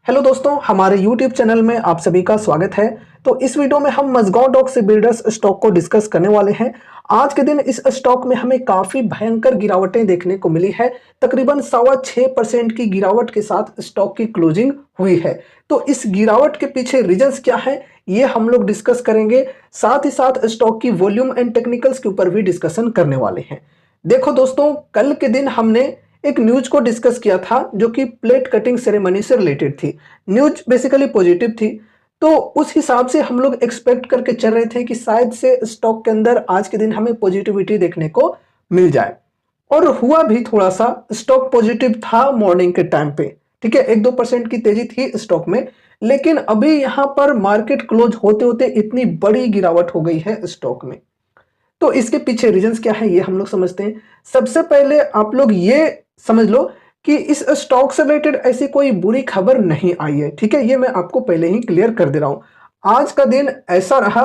Hello दोस्तों, हमारे YouTube channel में आप सभी का स्वागत है। तो इस वीडियो में हम मज़गांव डॉक सी बिल्डर्स स्टॉक को डिस्कस करने वाले हैं। आज के दिन इस स्टॉक में हमें काफ़ी भयंकर गिरावटें देखने को मिली है। तकरीबन 6.25% की गिरावट के साथ स्टॉक की क्लोजिंग हुई है। तो इस गिरावट के पीछे रीजंस क्या है, ये हम लोग डिस्कस करेंगे। साथ ही साथ स्टॉक की वॉल्यूम एंड टेक्निकल्स के ऊपर भी डिस्कशन करने वाले हैं। देखो दोस्तों, कल के दिन हमने एक न्यूज को डिस्कस किया था जो कि प्लेट कटिंग सेरेमनी से रिलेटेड थी। न्यूज बेसिकली पॉजिटिव थी, तो उस हिसाब से हम लोग एक्सपेक्ट करके चल रहे थे कि शायद से स्टॉक के अंदर आज के दिन हमें पॉजिटिविटी देखने को मिल जाए। और हुआ भी थोड़ा सा, स्टॉक पॉजिटिव था मॉर्निंग के टाइम पे। ठीक है, 1-2% की तेजी थी स्टॉक में। लेकिन अभी यहाँ पर मार्केट क्लोज होते होते इतनी बड़ी गिरावट हो गई है स्टॉक में। तो इसके पीछे रीजंस क्या है, ये हम लोग समझते हैं। सबसे पहले आप लोग ये समझ लो कि इस स्टॉक से रिलेटेड ऐसी कोई बुरी खबर नहीं आई है। ठीक है, ये मैं आपको पहले ही क्लियर कर दे रहा हूं। आज का दिन ऐसा रहा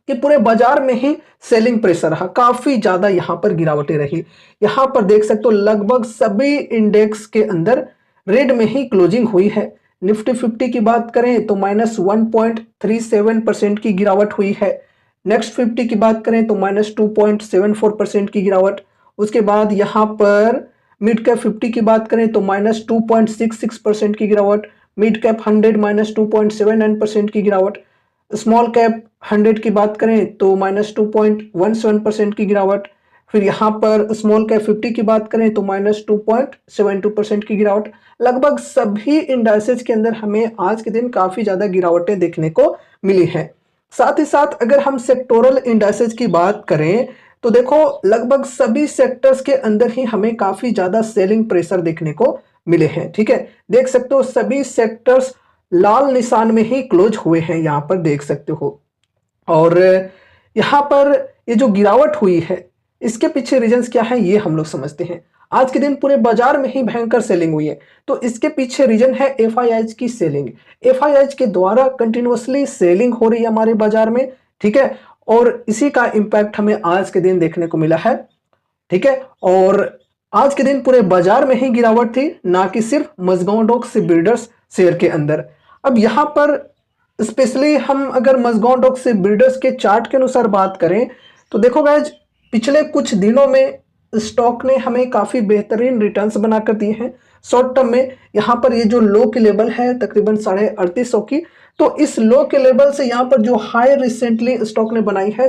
कि पूरे बाजार में ही सेलिंग प्रेशर रहा, काफी ज्यादा यहां पर गिरावटें रही। यहां पर देख सकते हो लगभग सभी इंडेक्स के अंदर रेड में ही क्लोजिंग हुई है। निफ्टी 50 की बात करें तो -1.37% की गिरावट हुई है। नेक्स्ट 50 की बात करें तो -2.74% की गिरावट। उसके बाद यहाँ पर मिड कैप 50 की बात करें तो -2.66% की गिरावट। मिड कैप 100 -2.79% की गिरावट। स्मॉल कैप 100 की बात करें तो -2.17% की गिरावट। फिर यहाँ पर स्मॉल कैप 50 की बात करें तो -2.72% की गिरावट। लगभग सभी इंडाइसेस के अंदर हमें आज के दिन काफी ज्यादा गिरावटें देखने को मिली है। साथ ही साथ अगर हम सेक्टोरल इंडाइसेस की बात करें तो देखो लगभग सभी सेक्टर्स के अंदर ही हमें काफी ज्यादा सेलिंग प्रेशर देखने को मिले हैं। ठीक है, देख सकते हो सभी सेक्टर्स लाल निशान में ही क्लोज हुए हैं, यहां पर देख सकते हो। और यहाँ पर ये जो गिरावट हुई है इसके पीछे रीजंस क्या है, ये हम लोग समझते हैं। आज के दिन पूरे बाजार में ही भयंकर सेलिंग हुई है, तो इसके पीछे रीजन है एफआईआईज की सेलिंग। एफआईआईज के द्वारा कंटिन्यूअसली सेलिंग हो रही है हमारे बाजार में। ठीक है, और इसी का इंपैक्ट हमें आज के दिन देखने को मिला है। ठीक है, और आज के दिन पूरे बाजार में ही गिरावट थी, ना कि सिर्फ मज़गांव डॉक सी बिल्डर्स शेयर के अंदर। अब यहाँ पर स्पेशली हम अगर मज़गांव डॉक सी बिल्डर्स के चार्ट के अनुसार बात करें तो देखो गाइज, पिछले कुछ दिनों में स्टॉक ने हमें काफी बेहतरीन रिटर्न्स बनाकर दिए हैं। शॉर्ट टर्म में यहाँ पर ये जो लो की लेवल है तकरीबन 3850 की, तो इस लो के लेवल से यहाँ पर जो हाई रिसेंटली स्टॉक ने बनाई है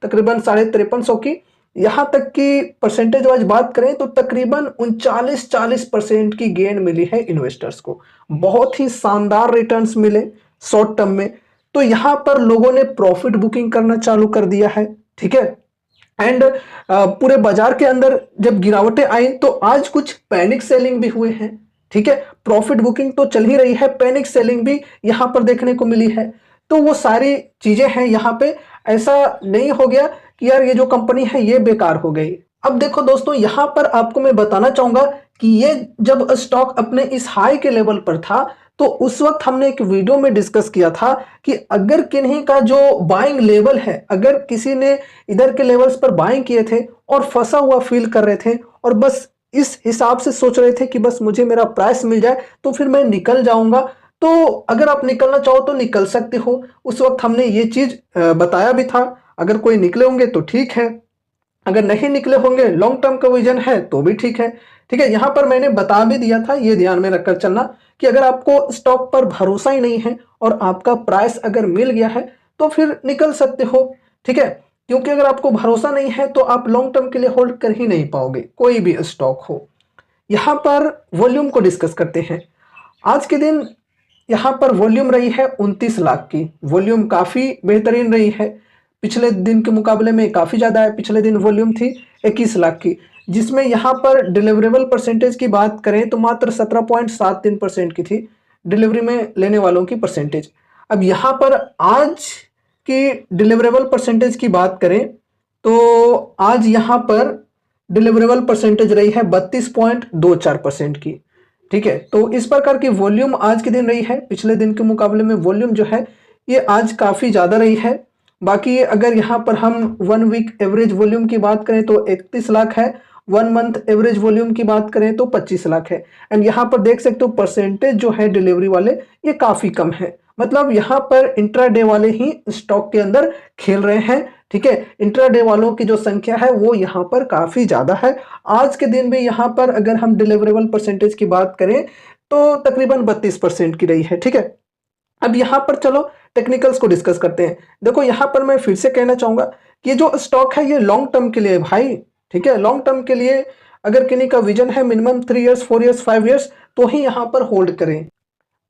तकरीबन 5350 की, यहाँ तक की परसेंटेज वाइज बात करें तो तकरीबन 39-40% की गेन मिली है इन्वेस्टर्स को। बहुत ही शानदार रिटर्न्स मिले शॉर्ट टर्म में। तो यहाँ पर लोगों ने प्रॉफिट बुकिंग करना चालू कर दिया है। ठीक है, एंड पूरे बाजार के अंदर जब गिरावटें आई तो आज कुछ पैनिक सेलिंग भी हुए हैं। ठीक है, प्रॉफिट बुकिंग तो चल ही रही है, पैनिक सेलिंग भी यहां पर देखने को मिली है। तो वो सारी चीजें हैं यहाँ पे। ऐसा नहीं हो गया कि यार ये जो कंपनी है ये बेकार हो गई। अब देखो दोस्तों, यहां पर आपको मैं बताना चाहूंगा कि ये जब स्टॉक अपने इस हाई के लेवल पर था तो उस वक्त हमने एक वीडियो में डिस्कस किया था कि अगर किन्हीं का जो बाइंग लेवल है, अगर किसी ने इधर के लेवल्स पर बाइंग किए थे और फंसा हुआ फील कर रहे थे और बस इस हिसाब से सोच रहे थे कि बस मुझे मेरा प्राइस मिल जाए तो फिर मैं निकल जाऊंगा, तो अगर आप निकलना चाहो तो निकल सकते हो। उस वक्त हमने ये चीज बताया भी था। अगर कोई निकले होंगे तो ठीक है, अगर नहीं निकले होंगे, लॉन्ग टर्म का विजन है तो भी ठीक है। ठीक है, यहां पर मैंने बता भी दिया था, ये ध्यान में रखकर चलना कि अगर आपको स्टॉक पर भरोसा ही नहीं है और आपका प्राइस अगर मिल गया है तो फिर निकल सकते हो। ठीक है, क्योंकि अगर आपको भरोसा नहीं है तो आप लॉन्ग टर्म के लिए होल्ड कर ही नहीं पाओगे, कोई भी स्टॉक हो। यहां पर वॉल्यूम को डिस्कस करते हैं। आज के दिन यहाँ पर वॉल्यूम रही है 29 लाख की। वॉल्यूम काफ़ी बेहतरीन रही है, पिछले दिन के मुकाबले में काफ़ी ज़्यादा है। पिछले दिन वॉल्यूम थी 21 लाख की, जिसमें यहाँ पर डिलीवरेबल परसेंटेज की बात करें तो मात्र 17.73% की थी डिलीवरी में लेने वालों की परसेंटेज। अब यहाँ पर आज की डिलीवरेबल परसेंटेज की बात करें तो आज यहाँ पर डिलीवरेबल परसेंटेज रही है 32.24% की। ठीक है, तो इस प्रकार की वॉल्यूम आज के दिन रही है। पिछले दिन के मुकाबले में वॉल्यूम जो है ये आज काफ़ी ज़्यादा रही है। बाकी अगर यहाँ पर हम 1 वीक एवरेज वॉल्यूम की बात करें तो 31 लाख है 1 मंथ एवरेज वॉल्यूम की बात करें तो 25 लाख है। एंड यहाँ पर देख सकते हो परसेंटेज जो है डिलीवरी वाले ये काफी कम है। मतलब यहाँ पर इंट्राडे वाले ही स्टॉक के अंदर खेल रहे हैं। ठीक है, इंट्राडे वालों की जो संख्या है वो यहाँ पर काफी ज्यादा है। आज के दिन में यहाँ पर अगर हम डिलीवरेबल परसेंटेज की बात करें तो तकरीबन 32% की रही है। ठीक है, अब यहाँ पर चलो टेक्निकल्स को डिस्कस करते हैं। देखो यहाँ पर मैं फिर से कहना चाहूंगा कि ये जो स्टॉक है ये लॉन्ग टर्म के लिए है भाई। ठीक है, लॉन्ग टर्म के लिए अगर किन्हीं का विजन है मिनिमम 3 इयर्स 4 इयर्स 5 इयर्स तो ही यहाँ पर होल्ड करें।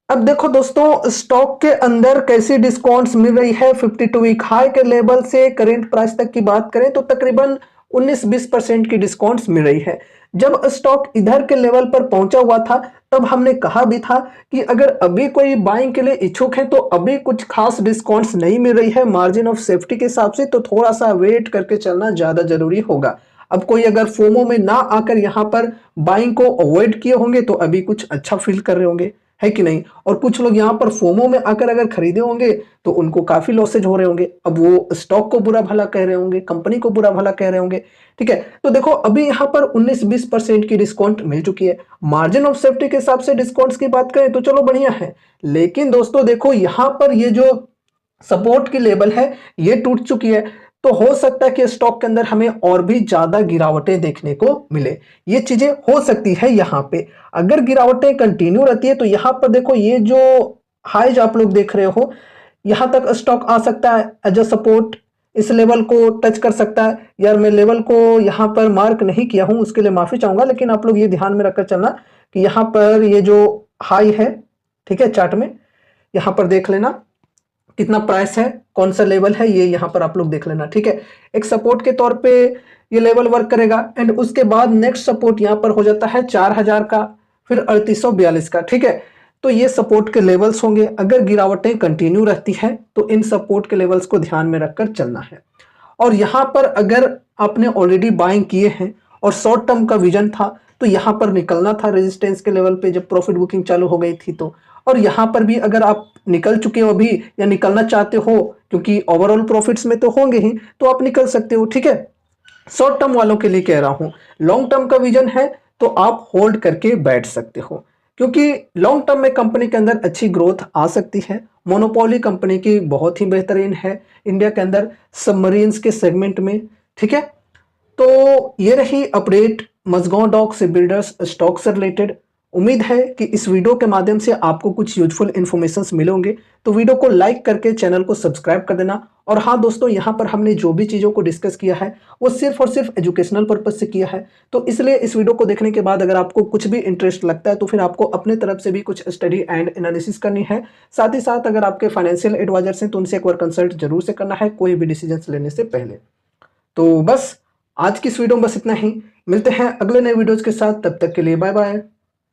अब देखो दोस्तों स्टॉक के अंदर कैसी डिस्काउंट्स मिल रही है 52 वीक हाई के लेवल से करेंट प्राइस तक की बात करें तो तकरीबन 19-20% की डिस्काउंट्स मिल रही है। जब स्टॉक इधर के लेवल पर पहुंचा हुआ था तब हमने कहा भी था कि अगर अभी कोई बाइंग के लिए इच्छुक है तो अभी कुछ खास डिस्काउंट्स नहीं मिल रही है मार्जिन ऑफ सेफ्टी के हिसाब से, तो थोड़ा सा वेट करके चलना ज्यादा जरूरी होगा। अब कोई अगर फोमो में ना आकर यहाँ पर बाइंग को अवॉइड किए होंगे तो अभी कुछ अच्छा फील कर रहे होंगे, है कि नहीं। और कुछ लोग यहाँ पर फोमो में आकर अगर खरीदे होंगे तो उनको काफी लॉसेज हो रहे होंगे। अब वो स्टॉक को बुरा भला कह रहे होंगे, कंपनी को बुरा भला कह रहे होंगे। ठीक है, तो देखो अभी यहाँ पर 19-20% की डिस्काउंट मिल चुकी है। मार्जिन ऑफ सेफ्टी के हिसाब से डिस्काउंट्स की बात करें तो चलो बढ़िया है, लेकिन दोस्तों देखो यहाँ पर ये जो सपोर्ट की लेवल है ये टूट चुकी है। तो हो सकता है कि स्टॉक के अंदर हमें और भी ज्यादा गिरावटें देखने को मिले। ये चीजें हो सकती है। यहाँ पे अगर गिरावटें कंटिन्यू रहती है तो यहाँ पर देखो ये जो हाइज आप लोग देख रहे हो यहां तक स्टॉक आ सकता है एज अ सपोर्ट, इस लेवल को टच कर सकता है। यार मैं लेवल को यहाँ पर मार्क नहीं किया हूं उसके लिए माफी चाहूंगा, लेकिन आप लोग ये ध्यान में रखकर चलना कि यहाँ पर ये जो हाई है, ठीक है, चार्ट में यहाँ पर देख लेना कितना प्राइस है, कौन सा लेवल है, ये यहाँ पर आप लोग देख लेना। ठीक है, एक सपोर्ट के तौर पे ये लेवल वर्क करेगा। एंड उसके बाद नेक्स्ट सपोर्ट यहाँ पर हो जाता है 4000 का, फिर 3842 का। ठीक है, तो ये सपोर्ट के लेवल्स होंगे। अगर गिरावटें कंटिन्यू रहती है तो इन सपोर्ट के लेवल्स को ध्यान में रखकर चलना है। और यहाँ पर अगर आपने ऑलरेडी बाइंग किए हैं और शॉर्ट टर्म का विजन था तो यहाँ पर निकलना था रेजिस्टेंस के लेवल पे जब प्रॉफिट बुकिंग चालू हो गई थी तो। और यहाँ पर भी अगर आप निकल चुके हो अभी या निकलना चाहते हो, क्योंकि ओवरऑल प्रॉफिट्स में तो होंगे ही, तो आप निकल सकते हो। ठीक है, शॉर्ट टर्म वालों के लिए कह रहा हूं, लॉन्ग टर्म का विजन है तो आप होल्ड करके बैठ सकते हो, क्योंकि लॉन्ग टर्म में कंपनी के अंदर अच्छी ग्रोथ आ सकती है। मोनोपोली कंपनी की बहुत ही बेहतरीन है इंडिया के अंदर सबमरीन्स के सेगमेंट में। ठीक है, तो ये रही अपडेट मझगांव डॉक से बिल्डर्स स्टॉक से रिलेटेड। उम्मीद है कि इस वीडियो के माध्यम से आपको कुछ यूजफुल इन्फॉर्मेशंस मिले होंगे, तो वीडियो को लाइक करके चैनल को सब्सक्राइब कर देना। और हाँ दोस्तों, यहाँ पर हमने जो भी चीज़ों को डिस्कस किया है वो सिर्फ और सिर्फ एजुकेशनल पर्पज से किया है। तो इसलिए इस वीडियो को देखने के बाद अगर आपको कुछ भी इंटरेस्ट लगता है तो फिर आपको अपने तरफ से भी कुछ स्टडी एंड एनालिसिस करनी है। साथ ही साथ अगर आपके फाइनेंशियल एडवाइजर्स हैं तो उनसे एक बार कंसल्ट जरूर से करना है कोई भी डिसीजन लेने से पहले। तो बस आज की इस वीडियो में बस इतना ही। मिलते हैं अगले नए वीडियोज के साथ, तब तक के लिए बाय बाय।